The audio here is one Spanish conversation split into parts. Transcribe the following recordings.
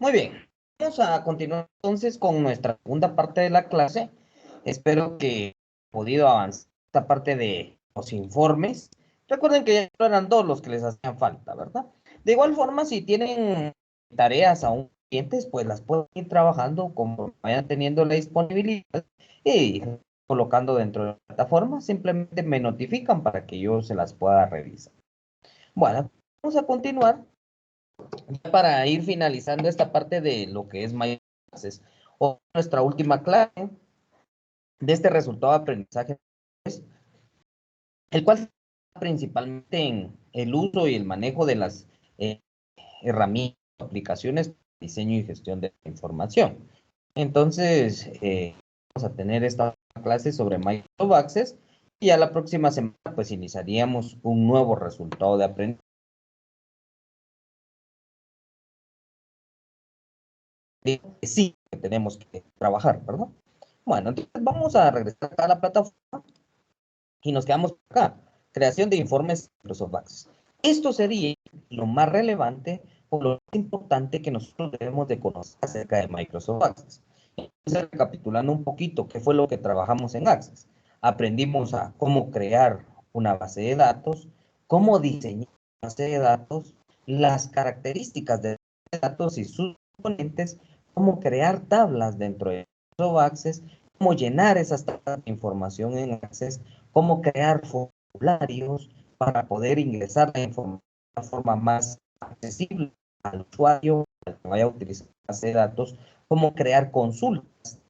Muy bien. Vamos a continuar entonces con nuestra segunda parte de la clase. Espero que haya podido avanzar esta parte de los informes. Recuerden que ya eran dos los que les hacían falta, ¿verdad? De igual forma, si tienen tareas aún pendientes, pues las pueden ir trabajando como vayan teniendo la disponibilidad y colocando dentro de la plataforma. Simplemente me notifican para que yo se las pueda revisar. Bueno, vamos a continuar para ir finalizando esta parte de lo que es Microsoft o nuestra última clase de este resultado de aprendizaje, el cual se basa principalmente en el uso y el manejo de las eh, herramientas, aplicaciones, diseño y gestión de la información. Entonces, vamos a tener esta clase sobre Microsoft Access y a la próxima semana pues iniciaríamos un nuevo resultado de aprendizaje. Sí, que tenemos que trabajar, ¿verdad? Bueno, entonces vamos a regresar acá a la plataforma y nos quedamos acá. Creación de informes Microsoft Access. Esto sería lo más relevante o lo más importante que nosotros debemos de conocer acerca de Microsoft Access. Entonces, recapitulando un poquito, ¿qué fue lo que trabajamos en Access? Aprendimos a cómo crear una base de datos, cómo diseñar una base de datos, las características de datos y sus componentes, cómo crear tablas dentro de Microsoft Access, cómo llenar esas tablas de información en Access, cómo crear formularios para poder ingresar la información de una forma más accesible al usuario, al que vaya a utilizar la base de datos, cómo crear consultas,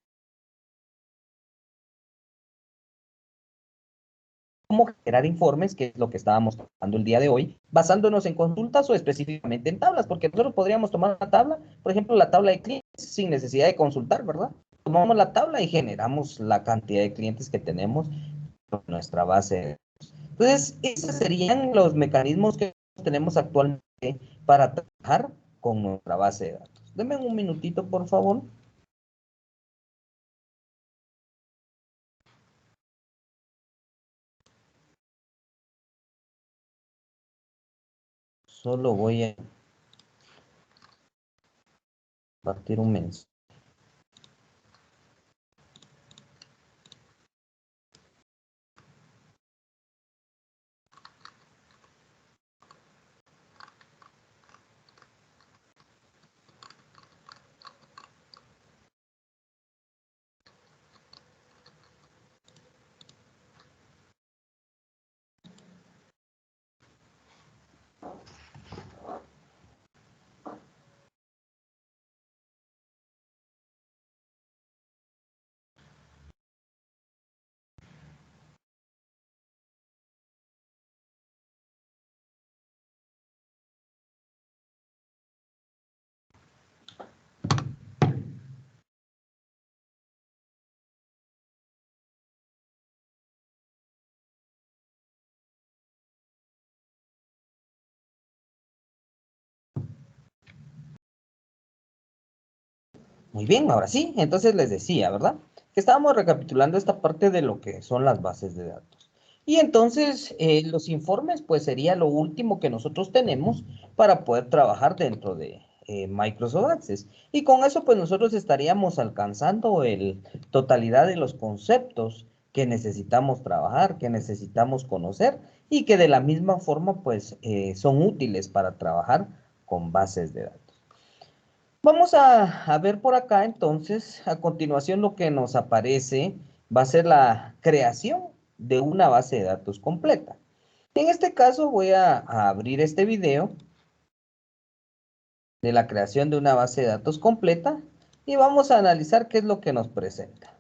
cómo generar informes, que es lo que estábamos tratando el día de hoy, basándonos en consultas o específicamente en tablas, porque nosotros podríamos tomar una tabla, por ejemplo, la tabla de clientes, sin necesidad de consultar, ¿verdad? Tomamos la tabla y generamos la cantidad de clientes que tenemos en nuestra base. Entonces, esos serían los mecanismos que tenemos actualmente para trabajar con nuestra base de datos. Denme un minutito, por favor. Solo voy a compartir un mensaje. Muy bien, ahora sí. Entonces les decía, ¿verdad? Que estábamos recapitulando esta parte de lo que son las bases de datos. Y entonces los informes, pues sería lo último que nosotros tenemos para poder trabajar dentro de Microsoft Access. Y con eso, pues nosotros estaríamos alcanzando el totalidad de los conceptos que necesitamos trabajar, que necesitamos conocer y que de la misma forma, pues son útiles para trabajar con bases de datos. Vamos a ver por acá entonces, a continuación lo que nos aparece va a ser la creación de una base de datos completa. En este caso voy a abrir este video de la creación de una base de datos completa y vamos a analizar qué es lo que nos presenta.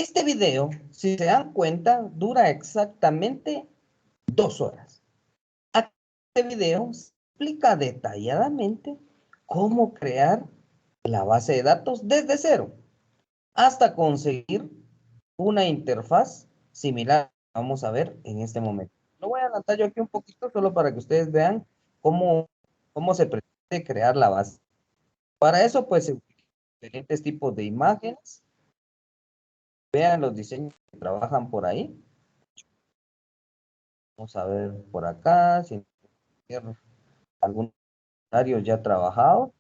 Este video, si se dan cuenta, dura exactamente 2 horas. Este video explica detalladamente cómo crear la base de datos desde cero hasta conseguir una interfaz similar. Vamos a ver en este momento. Lo voy a adelantar yo aquí un poquito solo para que ustedes vean cómo se pretende crear la base. Para eso, pues, se utilizan diferentes tipos de imágenes. Vean los diseños que trabajan por ahí. Vamos a ver por acá si hay algún comentario ya trabajado.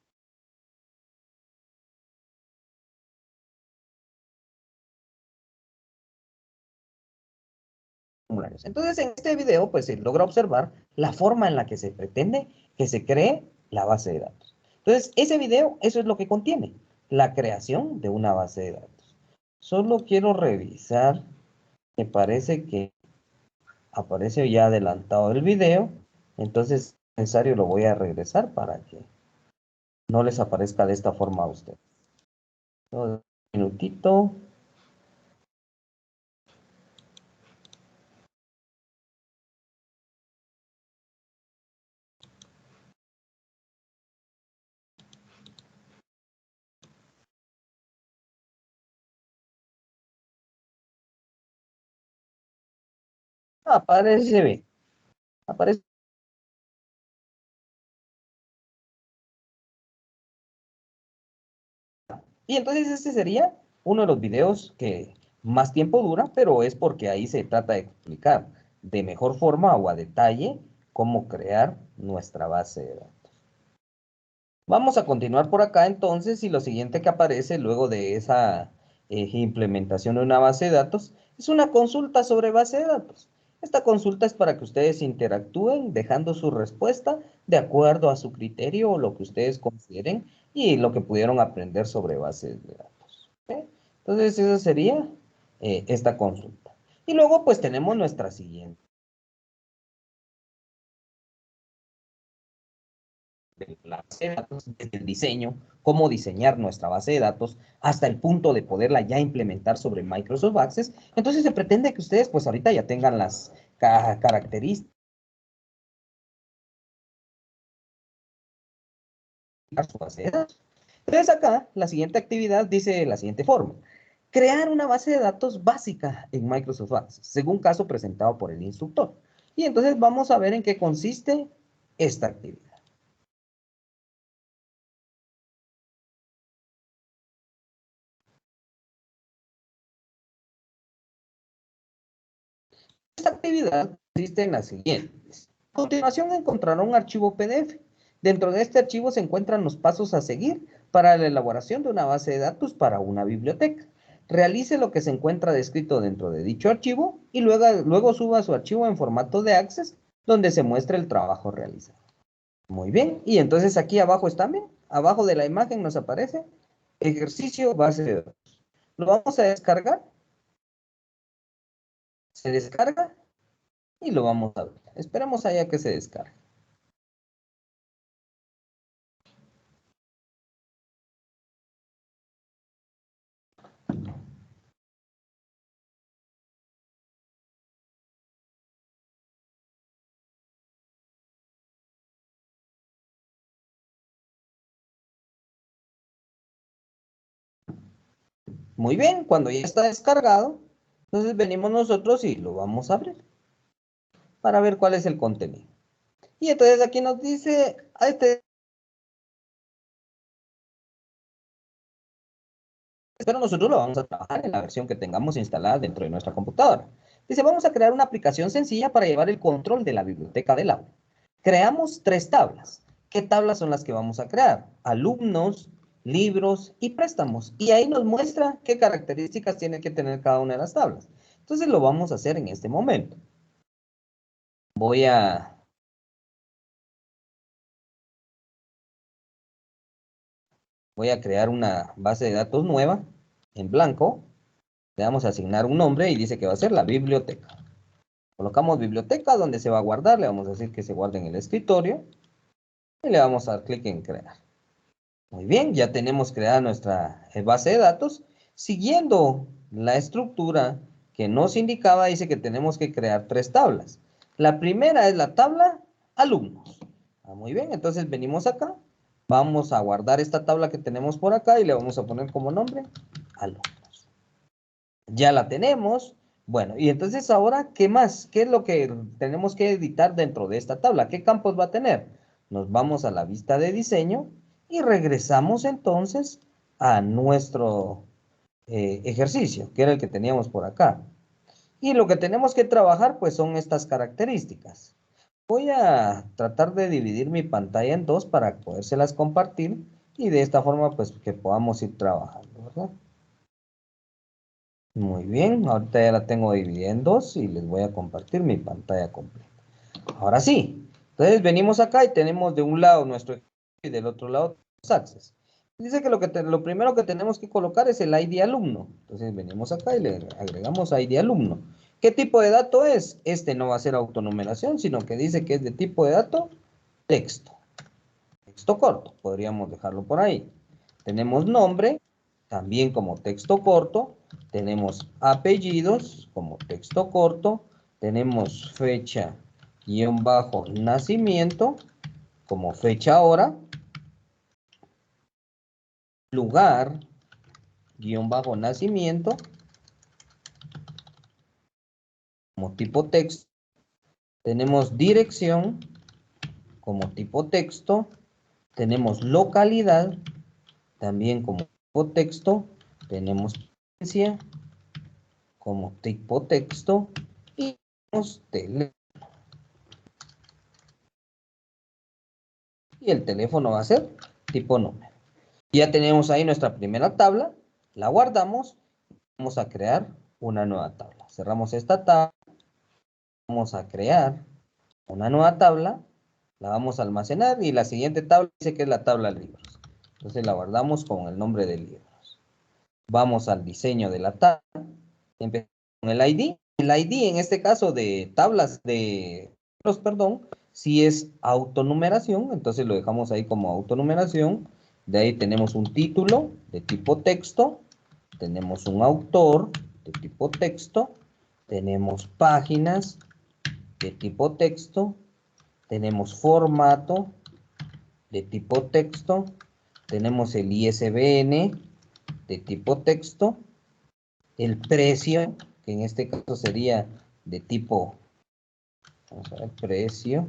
Entonces, en este video, pues se logra observar la forma en la que se pretende que se cree la base de datos. Entonces, ese video, eso es lo que contiene, la creación de una base de datos. Solo quiero revisar, me parece que aparece ya adelantado el video, entonces es necesario lo voy a regresar para que no les aparezca de esta forma a ustedes. Un minutito. Aparece bien, aparece. Y entonces este sería uno de los videos que más tiempo dura, pero es porque ahí se trata de explicar de mejor forma o a detalle cómo crear nuestra base de datos. Vamos a continuar por acá entonces y lo siguiente que aparece luego de esa implementación de una base de datos es una consulta sobre base de datos. Esta consulta es para que ustedes interactúen dejando su respuesta de acuerdo a su criterio o lo que ustedes consideren y lo que pudieron aprender sobre bases de datos. ¿Ok? Entonces, esa sería esta consulta. Y luego, pues tenemos nuestra siguiente. De la base de datos, desde el diseño, cómo diseñar nuestra base de datos, hasta el punto de poderla ya implementar sobre Microsoft Access. Entonces se pretende que ustedes pues ahorita ya tengan las características de su base de datos. Entonces acá la siguiente actividad dice de la siguiente forma. Crear una base de datos básica en Microsoft Access, según caso presentado por el instructor. Y entonces vamos a ver en qué consiste esta actividad. Esta actividad consiste en las siguientes. A continuación encontrará un archivo PDF. Dentro de este archivo se encuentran los pasos a seguir para la elaboración de una base de datos para una biblioteca. Realice lo que se encuentra descrito dentro de dicho archivo y luego suba su archivo en formato de Access donde se muestra el trabajo realizado. Muy bien, y entonces aquí abajo está bien, abajo de la imagen nos aparece ejercicio base de datos. Lo vamos a descargar, se descarga y lo vamos a ver. Esperemos allá que se descargue. Muy bien, cuando ya está descargado, entonces venimos nosotros y lo vamos a abrir para ver cuál es el contenido. Y entonces aquí nos dice, pero nosotros lo vamos a trabajar en la versión que tengamos instalada dentro de nuestra computadora. Dice, vamos a crear una aplicación sencilla para llevar el control de la biblioteca del aula. Creamos 3 tablas. ¿Qué tablas son las que vamos a crear? Alumnos, libros y préstamos. Y ahí nos muestra qué características tiene que tener cada una de las tablas. Entonces lo vamos a hacer en este momento. Voy a crear una base de datos nueva en blanco. Le vamos a asignar un nombre y dice que va a ser la biblioteca. Colocamos biblioteca donde se va a guardar. Le vamos a decir que se guarde en el escritorio. Y le vamos a dar clic en crear. Muy bien, ya tenemos creada nuestra base de datos. Siguiendo la estructura que nos indicaba, dice que tenemos que crear 3 tablas. La primera es la tabla alumnos. Muy bien, entonces venimos acá. Vamos a guardar esta tabla que tenemos por acá y le vamos a poner como nombre alumnos. Ya la tenemos. Bueno, y entonces ahora, ¿qué más? ¿Qué es lo que tenemos que editar dentro de esta tabla? ¿Qué campos va a tener? Nos vamos a la vista de diseño y regresamos entonces a nuestro ejercicio, que era el que teníamos por acá. Y lo que tenemos que trabajar, pues, son estas características. Voy a tratar de dividir mi pantalla en 2 para podérselas compartir y de esta forma, pues, que podamos ir trabajando, ¿verdad? Muy bien, ahorita ya la tengo dividida en 2 y les voy a compartir mi pantalla completa. Ahora sí, entonces venimos acá y tenemos de un lado nuestro ejercicio y del otro lado los access. Dice que lo primero que tenemos que colocar es el ID alumno. Entonces venimos acá y le agregamos ID alumno. ¿Qué tipo de dato es? Este no va a ser autonumeración, sino que dice que es de tipo de dato texto. Texto corto, podríamos dejarlo por ahí. Tenemos nombre, también como texto corto. Tenemos apellidos, como texto corto. Tenemos fecha, guión bajo, nacimiento, como fecha hora. Lugar, guión bajo, nacimiento, como tipo texto. Tenemos dirección, como tipo texto. Tenemos localidad, también como tipo texto. Tenemos provincia, como tipo texto. Y tenemos teléfono. Y el teléfono va a ser tipo número. Ya tenemos ahí nuestra primera tabla. La guardamos. Vamos a crear una nueva tabla. Cerramos esta tabla. Vamos a crear una nueva tabla. La vamos a almacenar y la siguiente tabla dice que es la tabla de libros. Entonces la guardamos con el nombre de libros. Vamos al diseño de la tabla. Empezamos con el ID. El ID en este caso de tablas de libros, perdón, si es autonumeración, entonces lo dejamos ahí como autonumeración. De ahí tenemos un título de tipo texto. Tenemos un autor de tipo texto. Tenemos páginas de tipo texto. Tenemos formato de tipo texto. Tenemos el ISBN de tipo texto. El precio, que en este caso sería de tipo, vamos a ver, precio,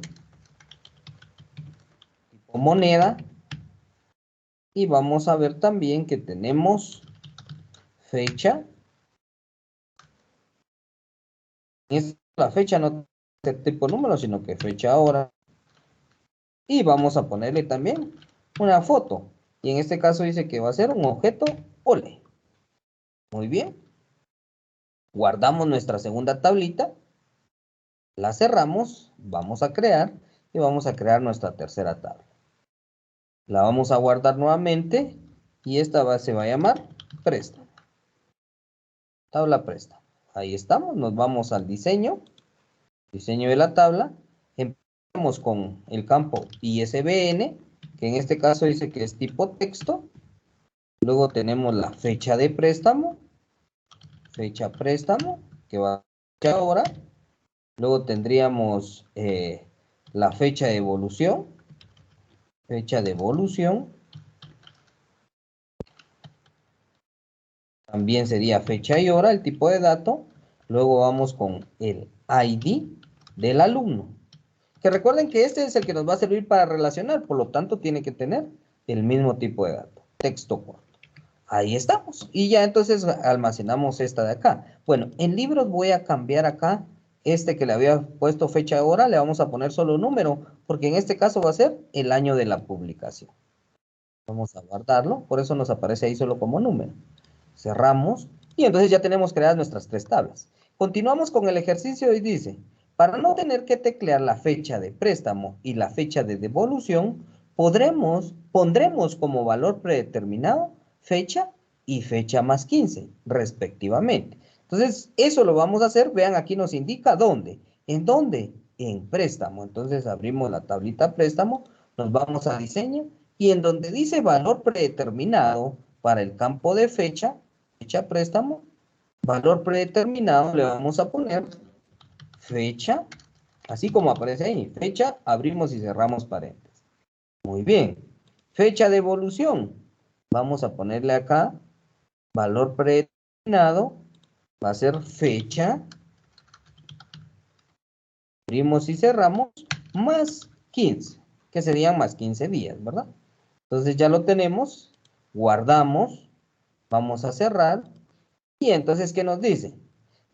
tipo moneda. Y vamos a ver también que tenemos fecha. La fecha no es tipo número, sino que fecha hora. Y vamos a ponerle también una foto. Y en este caso dice que va a ser un objeto OLE. Muy bien. Guardamos nuestra segunda tablita. La cerramos. Vamos a crear. Y vamos a crear nuestra tercera tabla. La vamos a guardar nuevamente. Y esta se va a llamar préstamo. Tabla préstamo. Ahí estamos. Nos vamos al diseño. Diseño de la tabla. Empezamos con el campo ISBN. Que en este caso dice que es tipo texto. Luego tenemos la fecha de préstamo. Fecha préstamo. Que va a ser ahora. Luego tendríamos la fecha de evolución. Fecha de evolución. También sería fecha y hora, el tipo de dato. Luego vamos con el ID del alumno. Que recuerden que este es el que nos va a servir para relacionar. Por lo tanto, tiene que tener el mismo tipo de dato. Texto corto. Ahí estamos. Y ya entonces almacenamos esta de acá. Bueno, en libros voy a cambiar acá. Este que le había puesto fecha y hora, le vamos a poner solo número. Porque en este caso va a ser el año de la publicación. Vamos a guardarlo. Por eso nos aparece ahí solo como número. Cerramos y entonces ya tenemos creadas nuestras 3 tablas. Continuamos con el ejercicio y dice, para no tener que teclear la fecha de préstamo y la fecha de devolución, pondremos como valor predeterminado fecha y fecha más 15, respectivamente. Entonces, eso lo vamos a hacer. Vean, aquí nos indica dónde. ¿En dónde? En préstamo. Entonces, abrimos la tablita préstamo, nos vamos a diseño y en donde dice valor predeterminado para el campo de fecha, fecha préstamo, valor predeterminado, le vamos a poner fecha, así como aparece ahí, fecha, abrimos y cerramos paréntesis. Muy bien. Fecha de evolución, vamos a ponerle acá, valor predeterminado, va a ser fecha, abrimos y cerramos, más 15, que serían más 15 días, ¿verdad? Entonces ya lo tenemos, guardamos, vamos a cerrar, y entonces, ¿qué nos dice?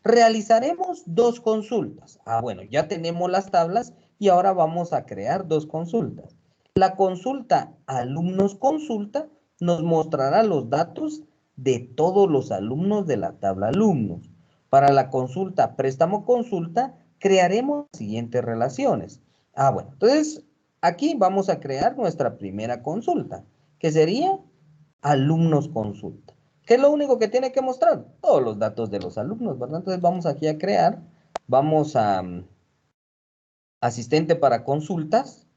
Realizaremos 2 consultas. Ah, bueno, ya tenemos las tablas y ahora vamos a crear 2 consultas. La consulta alumnos consulta nos mostrará los datos de todos los alumnos de la tabla alumnos. Para la consulta préstamo consulta crearemos las siguientes relaciones. Ah, bueno, entonces aquí vamos a crear nuestra primera consulta, que sería alumnos consulta. ¿Qué es lo único que tiene que mostrar? Todos los datos de los alumnos, ¿verdad? Entonces vamos aquí a crear, vamos a asistente para consultas,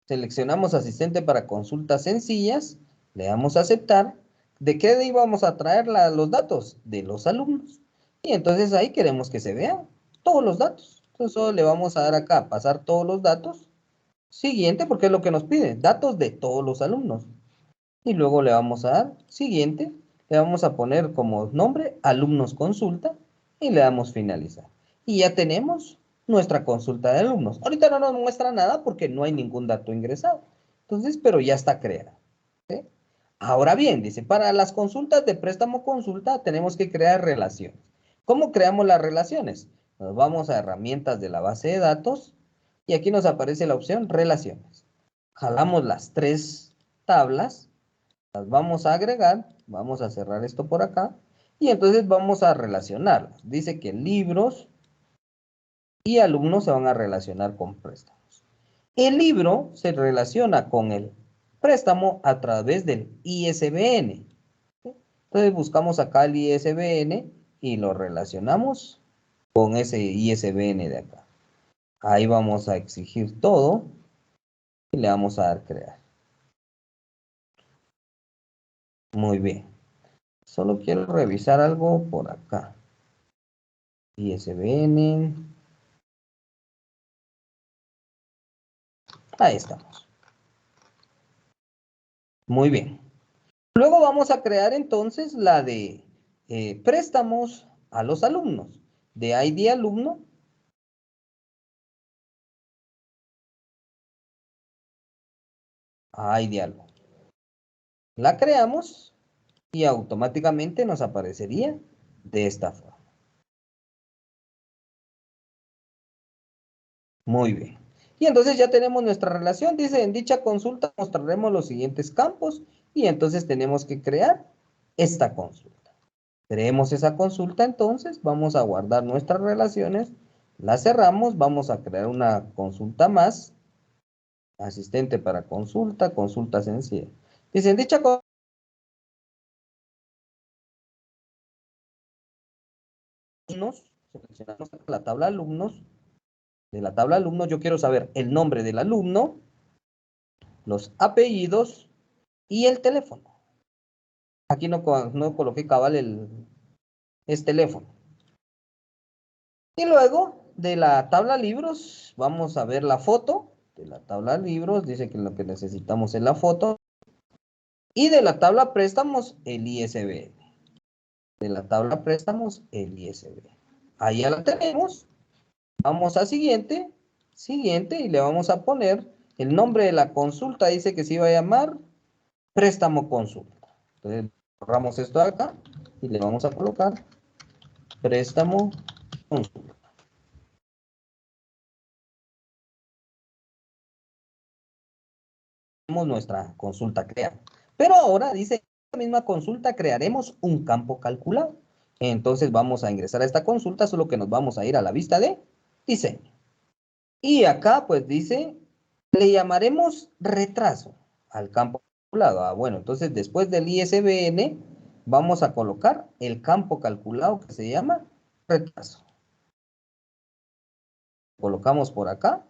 seleccionamos asistente para consultas sencillas, le damos a aceptar. ¿De qué íbamos a traer los datos? De los alumnos. Y entonces ahí queremos que se vean todos los datos. Entonces solo le vamos a dar acá, pasar todos los datos. Siguiente, porque es lo que nos pide, datos de todos los alumnos. Y luego le vamos a dar siguiente, le vamos a poner como nombre alumnos consulta y le damos finalizar. Y ya tenemos nuestra consulta de alumnos. Ahorita no nos muestra nada porque no hay ningún dato ingresado. Entonces, pero ya está creada. ¿Sí? Ahora bien, dice, para las consultas de préstamo consulta tenemos que crear relaciones. ¿Cómo creamos las relaciones? Nos vamos a herramientas de la base de datos y aquí nos aparece la opción relaciones. Jalamos las 3 tablas, las vamos a agregar, vamos a cerrar esto por acá, y entonces vamos a relacionarlas. Dice que libros y alumnos se van a relacionar con préstamos. El libro se relaciona con el préstamo a través del ISBN. Entonces buscamos acá el ISBN y lo relacionamos con ese ISBN de acá. Ahí vamos a exigir todo y le vamos a dar crear. Muy bien. Solo quiero revisar algo por acá. ISBN. Ahí estamos. Muy bien. Luego vamos a crear entonces la de préstamos a los alumnos. De ID alumno. A ID alumno. La creamos y automáticamente nos aparecería de esta forma. Muy bien. Y entonces ya tenemos nuestra relación. Dice, en dicha consulta mostraremos los siguientes campos y entonces tenemos que crear esta consulta. Creemos esa consulta, entonces vamos a guardar nuestras relaciones, la cerramos, vamos a crear una consulta más, asistente para consulta, consulta sencilla. Dice, en dicha consulta, seleccionamos la tabla alumnos, de la tabla alumnos yo quiero saber el nombre del alumno, los apellidos y el teléfono. Aquí no coloqué cabal es teléfono. Y luego de la tabla libros vamos a ver la foto de la tabla libros. Dice que lo que necesitamos es la foto. Y de la tabla préstamos el ISBN. De la tabla préstamos el ISBN. Ahí ya la tenemos. Vamos a siguiente. Siguiente y le vamos a poner el nombre de la consulta. Dice que se iba a llamar préstamo consulta. Entonces borramos esto de acá y le vamos a colocar préstamo consulta. Nuestra consulta creada. Pero ahora dice, en la misma consulta crearemos un campo calculado. Entonces vamos a ingresar a esta consulta, solo que nos vamos a ir a la vista de diseño. Y acá pues dice, le llamaremos retraso al campo calculado. Ah, bueno, entonces después del ISBN vamos a colocar el campo calculado que se llama retraso. Colocamos por acá.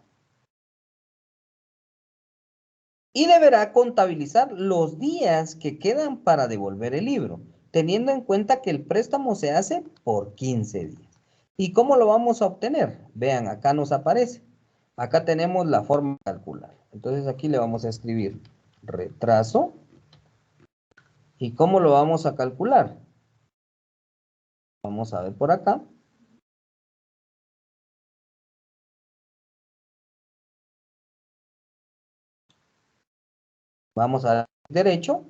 Y deberá contabilizar los días que quedan para devolver el libro. teniendo en cuenta que el préstamo se hace por 15 días. ¿Y cómo lo vamos a obtener? Vean, acá nos aparece. Acá tenemos la forma de calcular. Entonces aquí le vamos a escribir retraso. ¿Y cómo lo vamos a calcular? Vamos a ver por acá. Vamos a dar derecho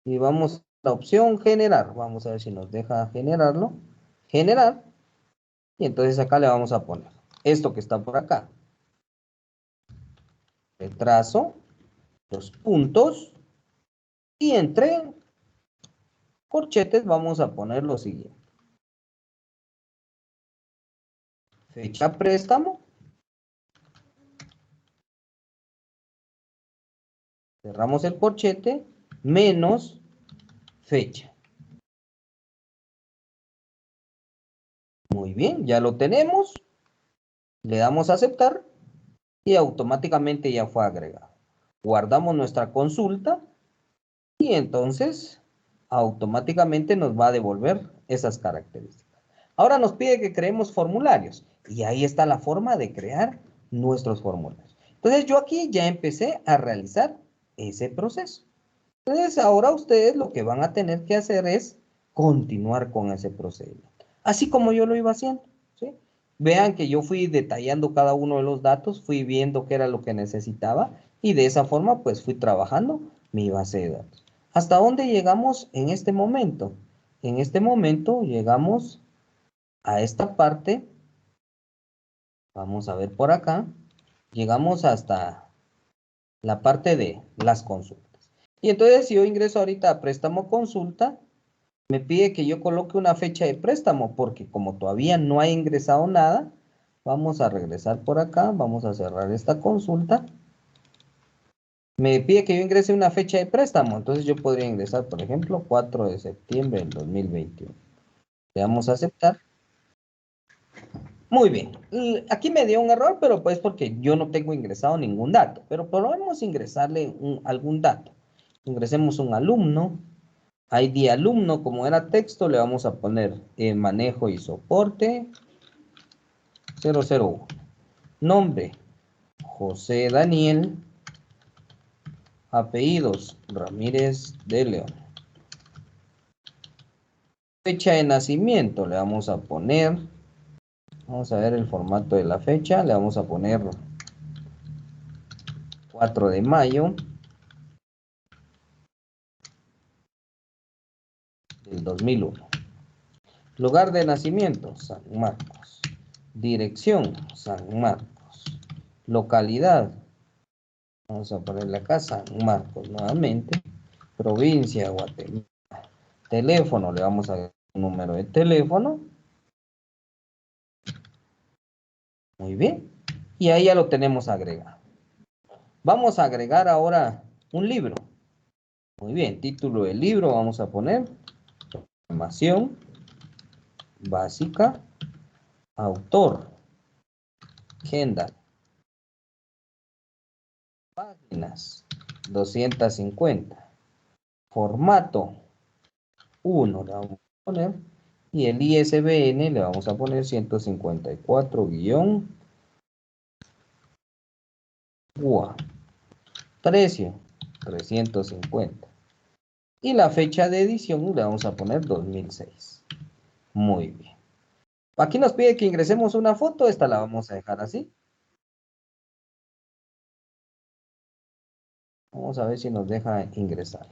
y vamos a la opción generar. Vamos a ver si nos deja generarlo. Generar. Y entonces acá le vamos a poner esto que está por acá. Retraso, los puntos. Y entre corchetes vamos a poner lo siguiente. Fecha préstamo. Cerramos el corchete. Menos fecha. Muy bien, ya lo tenemos. Le damos a aceptar. Y automáticamente ya fue agregado. Guardamos nuestra consulta. Y entonces automáticamente nos va a devolver esas características. Ahora nos pide que creemos formularios. Y ahí está la forma de crear nuestros formularios. Entonces yo aquí ya empecé a realizar ese proceso. Entonces ahora ustedes lo que van a tener que hacer es continuar con ese procedimiento. Así como yo lo iba haciendo. ¿Sí? Vean que yo fui detallando cada uno de los datos, fui viendo qué era lo que necesitaba y de esa forma pues fui trabajando mi base de datos. ¿Hasta dónde llegamos en este momento? En este momento llegamos a esta parte. Vamos a ver por acá. Llegamos hasta la parte de las consultas. Y entonces si yo ingreso ahorita a préstamo consulta, me pide que yo coloque una fecha de préstamo, porque como todavía no ha ingresado nada, vamos a regresar por acá, vamos a cerrar esta consulta. Me pide que yo ingrese una fecha de préstamo, entonces yo podría ingresar, por ejemplo, 4 de septiembre del 2021. Le damos a aceptar. Muy bien, aquí me dio un error, pero pues porque yo no tengo ingresado ningún dato, pero podemos ingresarle algún dato. Ingresemos un alumno, ID alumno, como era texto, le vamos a poner manejo y soporte 001. Nombre, José Daniel. Apellidos, Ramírez de León. Fecha de nacimiento, le vamos a poner, vamos a ver el formato de la fecha, le vamos a poner 4 de mayo del 2001. Lugar de nacimiento, San Marcos. Dirección, San Marcos. Localidad, vamos a ponerle acá San Marcos nuevamente. Provincia, Guatemala. Teléfono, le vamos a dar un número de teléfono. Muy bien. Y ahí ya lo tenemos agregado. Vamos a agregar ahora un libro. Muy bien, título del libro vamos a poner información básica, autor, Kendall, páginas 250, formato 1 le vamos a poner y el ISBN le vamos a poner 154-UA. Precio 350. Y la fecha de edición le vamos a poner 2006. Muy bien. Aquí nos pide que ingresemos una foto. Esta la vamos a dejar así. Vamos a ver si nos deja ingresar.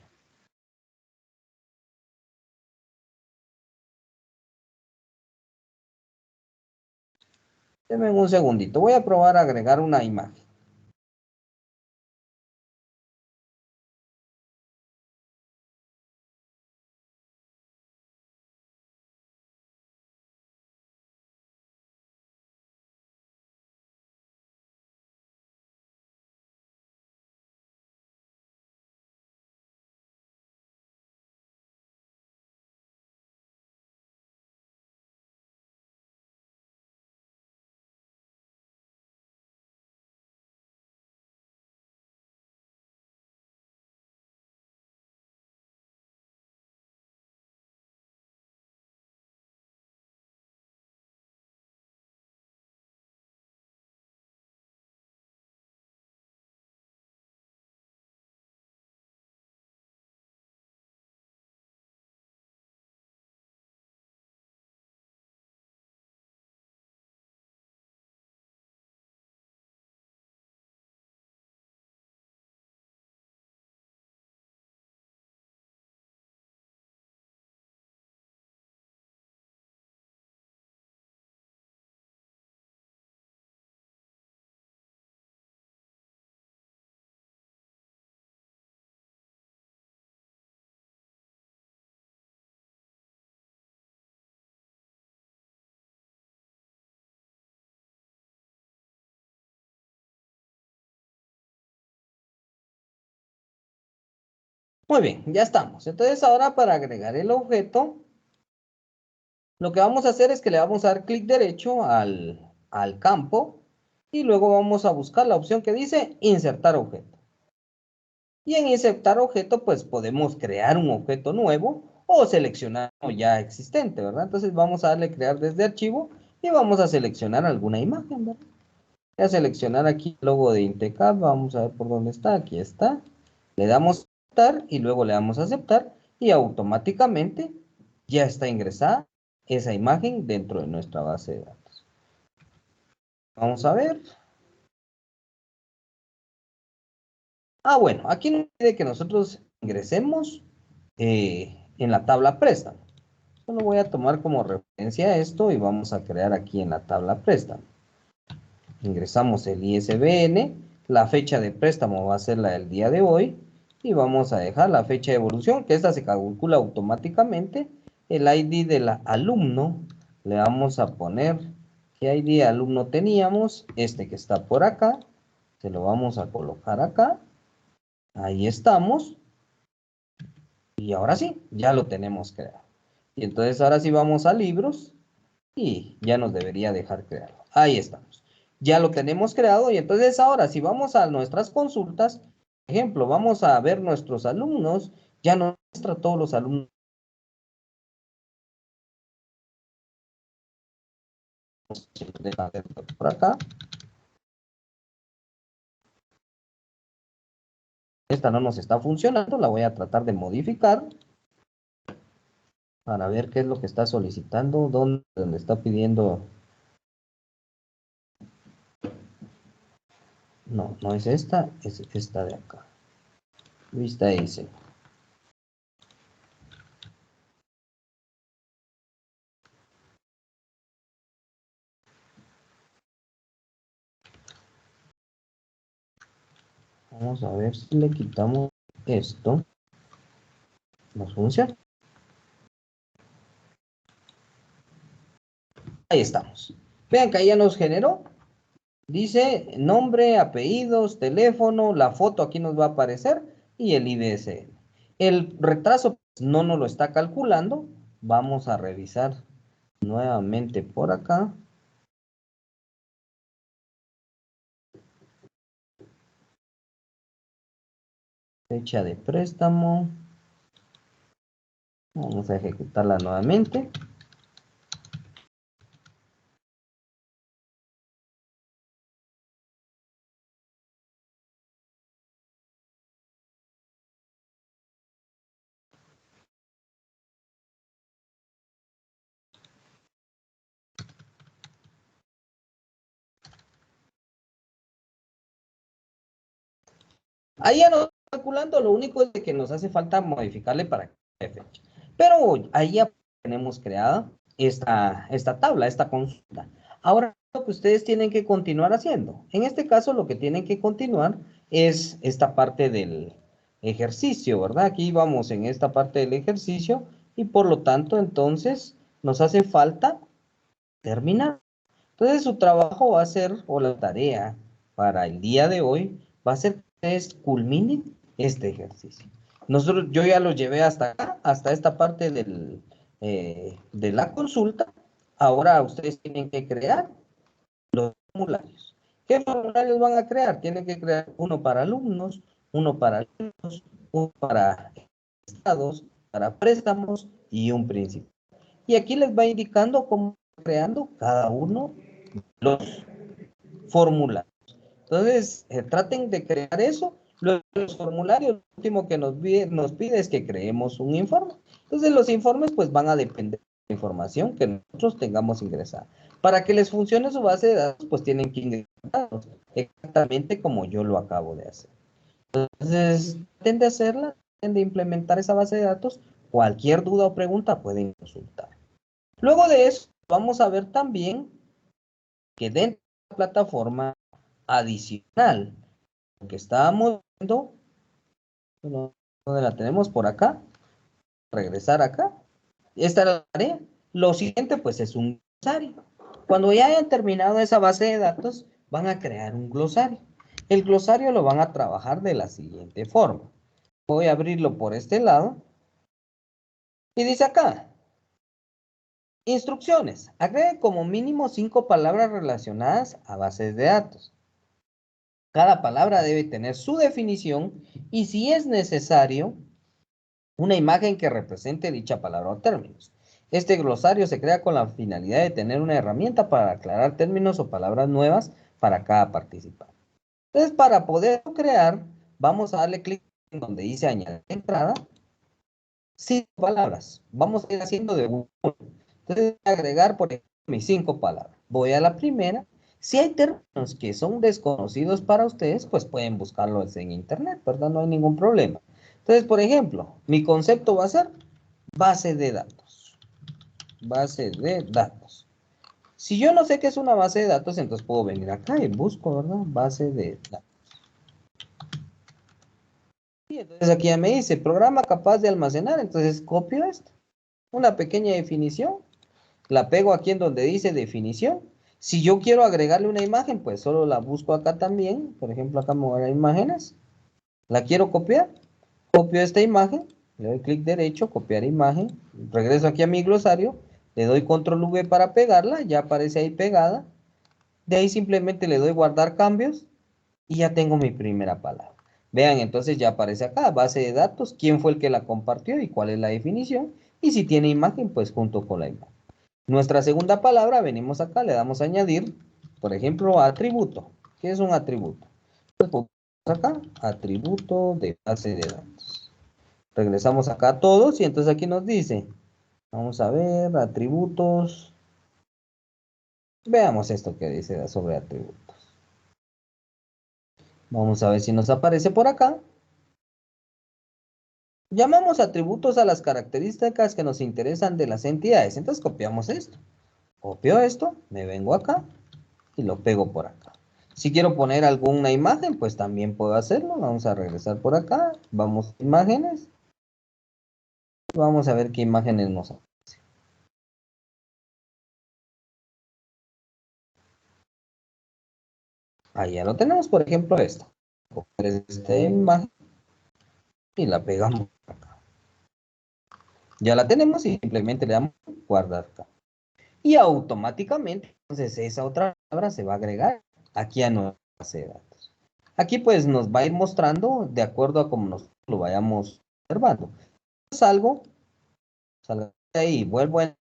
Denme un segundito. Voy a probar a agregar una imagen. Muy bien, ya estamos. Entonces ahora para agregar el objeto, lo que vamos a hacer es que le vamos a dar clic derecho al campo y luego vamos a buscar la opción que dice insertar objeto. Y en insertar objeto, pues podemos crear un objeto nuevo o seleccionar uno ya existente, ¿verdad? Entonces vamos a darle crear desde archivo y vamos a seleccionar alguna imagen, ¿verdad? Voy a seleccionar aquí el logo de Intecap, vamos a ver por dónde está, aquí está. Le damos a aceptar y luego le damos a aceptar y automáticamente ya está ingresada esa imagen dentro de nuestra base de datos. Vamos a ver. Bueno, aquí nos pide que nosotros ingresemos en la tabla préstamo. Solo voy a tomar como referencia esto y vamos a crear aquí en la tabla préstamo. Ingresamos el ISBN, la fecha de préstamo va a ser la del día de hoy y vamos a dejar la fecha de evolución, que esta se calcula automáticamente. El ID del alumno, le vamos a poner qué ID de alumno teníamos, este que está por acá, se lo vamos a colocar acá. Ahí estamos. Y ahora sí, ya lo tenemos creado. Y entonces ahora sí vamos a libros y ya nos debería dejar crearlo. Ahí estamos. Ya lo tenemos creado y entonces ahora si vamos a nuestras consultas, por ejemplo, vamos a ver nuestros alumnos, ya nos muestra todos los alumnos. Por acá. Esta no nos está funcionando, la voy a tratar de modificar para ver qué es lo que está solicitando, dónde está pidiendo. No, no es esta, es esta de acá. Vista dice. Vamos a ver si le quitamos esto. ¿Nos funciona? Ahí estamos. Vean que ahí ya nos generó. Dice nombre, apellidos, teléfono, la foto aquí nos va a aparecer y el IDSN. El retraso no nos lo está calculando. Vamos a revisar nuevamente por acá. Fecha de préstamo. Vamos a ejecutarla nuevamente. Ahí ya nos está calculando, lo único es que nos hace falta modificarle para que sea fecha. Pero ahí ya tenemos creada esta tabla, esta consulta. Ahora lo que ustedes tienen que continuar haciendo. En este caso lo que tienen que continuar es esta parte del ejercicio, ¿verdad? Aquí vamos en esta parte del ejercicio y por lo tanto entonces nos hace falta terminar. Entonces su trabajo va a ser, o la tarea para el día de hoy, va a ser que ustedes culminen este ejercicio. Yo ya lo llevé hasta acá, hasta esta parte de la consulta. Ahora ustedes tienen que crear los formularios. ¿Qué formularios van a crear? Tienen que crear uno para alumnos, uno para alumnos, uno para estados, para préstamos y un principal. Y aquí les va indicando cómo creando cada uno los formularios. Entonces, traten de crear eso. Los formularios, lo último que nos pide es que creemos un informe. Entonces, los informes pues van a depender de la información que nosotros tengamos ingresada. Para que les funcione su base de datos, pues tienen que ingresarlos exactamente como yo lo acabo de hacer. Entonces, traten de hacerla, traten de implementar esa base de datos. Cualquier duda o pregunta pueden consultar. Luego de eso, vamos a ver también que dentro de la plataforma adicional que estábamos viendo, bueno, ¿dónde la tenemos? Por acá, regresar acá. Esta es la tarea. Lo siguiente, pues, es un glosario. Cuando ya hayan terminado esa base de datos, van a crear un glosario. El glosario lo van a trabajar de la siguiente forma. Voy a abrirlo por este lado. Y dice acá, instrucciones. Agregue como mínimo 5 palabras relacionadas a bases de datos. Cada palabra debe tener su definición y si es necesario, una imagen que represente dicha palabra o términos. Este glosario se crea con la finalidad de tener una herramienta para aclarar términos o palabras nuevas para cada participante. Entonces, para poder crear, vamos a darle clic en donde dice añadir entrada. 5 palabras. Vamos a ir haciendo de uno. Entonces, voy a agregar, por ejemplo, mis 5 palabras. Voy a la primera. Si hay términos que son desconocidos para ustedes, pues pueden buscarlos en internet, ¿verdad? No hay ningún problema. Entonces, por ejemplo, mi concepto va a ser base de datos. Base de datos. Si yo no sé qué es una base de datos, entonces puedo venir acá y busco, ¿verdad? Base de datos. Y entonces aquí ya me dice, programa capaz de almacenar, entonces copio esto. Una pequeña definición, la pego aquí en donde dice definición. Si yo quiero agregarle una imagen, pues solo la busco acá también. Por ejemplo, acá me voy a imágenes. La quiero copiar. Copio esta imagen, le doy clic derecho, copiar imagen. Regreso aquí a mi glosario, le doy control V para pegarla, ya aparece ahí pegada. De ahí simplemente le doy guardar cambios y ya tengo mi primera palabra. Vean, entonces ya aparece acá, base de datos, quién fue el que la compartió y cuál es la definición. Y si tiene imagen, pues junto con la imagen. Nuestra segunda palabra, venimos acá, le damos a añadir, por ejemplo, atributo. ¿Qué es un atributo? Pues ponemos acá, atributo de base de datos. Regresamos acá a todos y entonces aquí nos dice, vamos a ver, atributos. Veamos esto que dice sobre atributos. Vamos a ver si nos aparece por acá. Llamamos atributos a las características que nos interesan de las entidades. Entonces copiamos esto. Copio esto, me vengo acá y lo pego por acá. Si quiero poner alguna imagen, pues también puedo hacerlo. Vamos a regresar por acá. Vamos a imágenes. Vamos a ver qué imágenes nos aparecen. Ahí ya lo tenemos, por ejemplo, esta. Copiar esta imagen y la pegamos acá. Ya la tenemos y simplemente le damos guardar acá. Y automáticamente, entonces, esa otra palabra se va a agregar aquí a nuestra base de datos. Aquí pues nos va a ir mostrando de acuerdo a cómo nos lo vayamos observando. Salgo de ahí, vuelvo al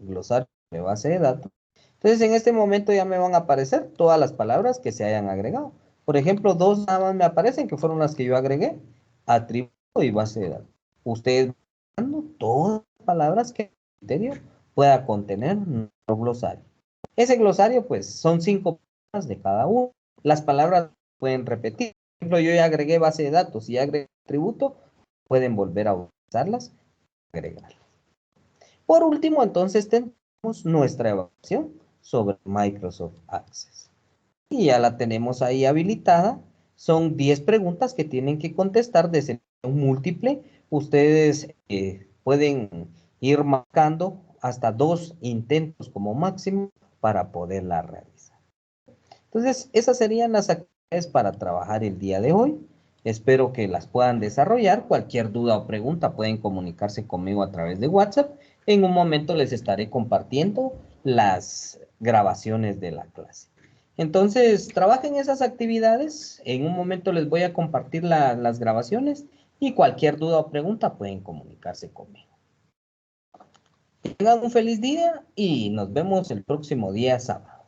glosario de base de datos. Entonces en este momento ya me van a aparecer todas las palabras que se hayan agregado. Por ejemplo, 2 nada más me aparecen, que fueron las que yo agregué, atributo y base de datos. Ustedes van todas las palabras que el criterio pueda contener nuestro glosario. Ese glosario, pues, son 5 palabras de cada uno. Las palabras pueden repetir. Por ejemplo, yo ya agregué base de datos y agregué atributo, pueden volver a utilizarlas, agregar. Por último, entonces tenemos nuestra evaluación sobre Microsoft Access. Y ya la tenemos ahí habilitada. Son 10 preguntas que tienen que contestar de selección múltiple. Ustedes pueden ir marcando hasta 2 intentos como máximo para poderla realizar. Entonces, esas serían las actividades para trabajar el día de hoy. Espero que las puedan desarrollar. Cualquier duda o pregunta pueden comunicarse conmigo a través de WhatsApp. En un momento les estaré compartiendo las grabaciones de la clase. Entonces, trabajen esas actividades. En un momento les voy a compartir las grabaciones y cualquier duda o pregunta pueden comunicarse conmigo. Tengan un feliz día y nos vemos el próximo día sábado.